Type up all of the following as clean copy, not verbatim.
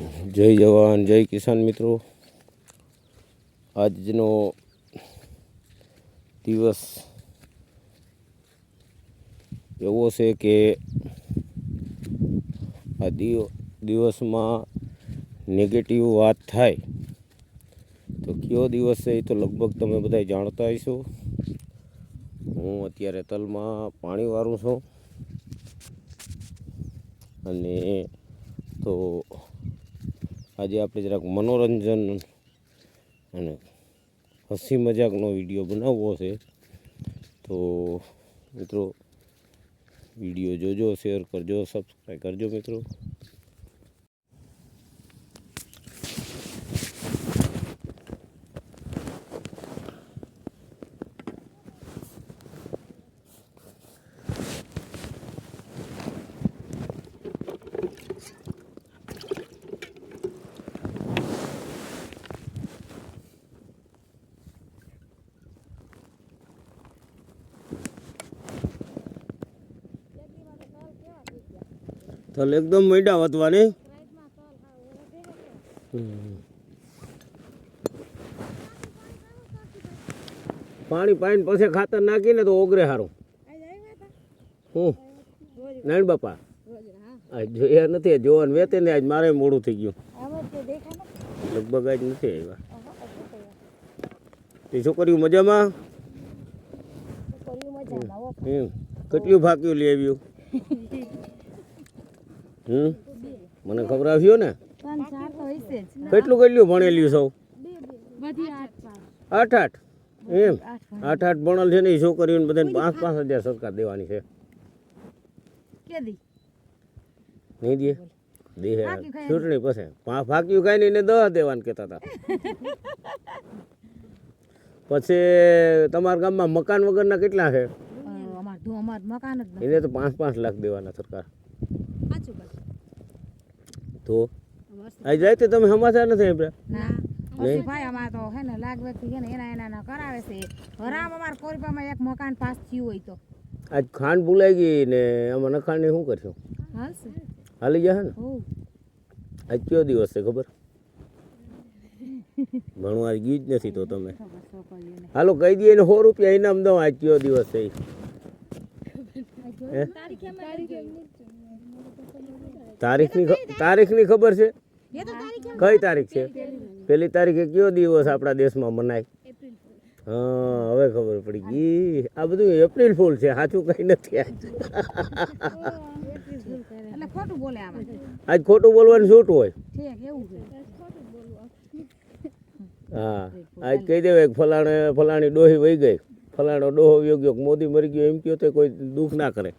જય જવાન જય કિસાન મિત્રો, આજનો દિવસ એવો છે કે આ દિવસમાં નેગેટિવ વાત થાય તો કયો દિવસ છે એ તો લગભગ તમે બધા જાણતા હશો. હું અત્યારે તલમાં પાણી વાળું છું અને તો આજે આપણે જરાક મનોરંજન અને હસી મજાકનો વિડીયો બનાવવો છે. તો મિત્રો વિડીયો જોજો, શેર કરજો, સબસ્ક્રાઈબ કરજો મિત્રો. તલ એકદમ મૈડા વધવાની. પાણી પાઈને પછી ખાતર નાખીને તો ઓગરે સારું. હું નારાયણ બાપા આજ જોયા નથી, જોવાનું વેતે ને આજ મારે મોડું થઈ ગયું, લગભગ આજ નથી આવ્યા. તે છોકરીઓ મજામાં? કેટલું ફાક્યું લઈ આવ્યું? મને ખબર આવ્યો ને. કેટલું ભણેલું સૌ? 8 એમ 8 ભણેલ છે ને એ છોકરીઓને બધાને 5,000 સરકાર દેવાની છે. નહીં દે ચૂંટણી પછી ફાક્યું ખાઈ ને 10 દેવાનું કહેતા હતા. પછી તમારા ગામમાં મકાન વગરના કેટલા છે? એને તો 5 લાખ દેવાના સરકાર. તો આજ રાતે તમે સમાચાર નથી સાંભળ્યા? ભાઈ અમાર તો હે ને લાગવતી છે ને એના કરાવે છે. હરામ અમાર કોરબામાં એક મકાન પાસ થયું હોય તો આજ ખાંડ ભૂલાઈ ગઈ ને આમાં નખાણ ને શું કરશો? હાલી જશે ને. આજ કયો દિવસ છે ખબર? ભણવા ગઈ જ નથી તો તમે હાલો કહી દઈએ ને 100 રૂપિયા ઇનામ દો. આજ કયો દિવસ છે? તારીખની ખબર છે? કઈ તારીખ છે? 1 તારીખે કયો દિવસ આપણા દેશમાં મનાય? હા હવે ખબર પડી ગઈ. આ બધું એપ્રિલ ફૂલ છે, સાચું કઈ નથી. આજ ખોટું બોલવાનું છૂટ હોય. હા આજ કહી દેવાય ફલાણી ડોહી વહી ગઈ, ફલાણો ડોહો વયો ગયો, મોદી મરી ગયો એમ કહો તો કોઈ દુઃખ ના કરે.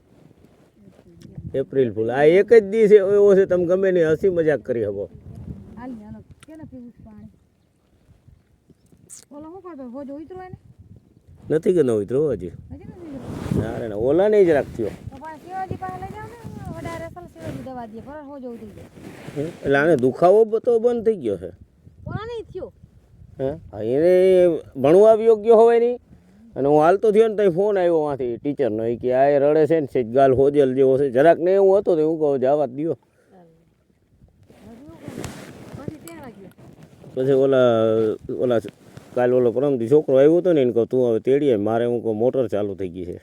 એપ્રિલ ફૂલ આ એક જ દિવસ એવો છે, તમે ગમે નહીં હસી મજાક કરી શકો. નથી કે ન ઉતરો હજી? ના ઓલા નહીં જ રાખજો. એટલે આને દુખાવો તો બંધ થઈ ગયો છે. હા એને ભણવા યોગ્ય હોય નહીં. અને હું હાલતો થયો ને ત્યાં ફોન આવ્યો વાંથી ટીચરનો, એ કે આ રડે છે ને છે ગાલ હોજલ જેવો છે, જરાક ને એવું હતો તો હું કહું જવા દો. પછી ઓલા કાલ ઓલો પરમથી છોકરો આવ્યો હતો ને એને કહું તું હવે તેડીએ, મારે હું કહું મોટર ચાલુ થઈ ગઈ છે.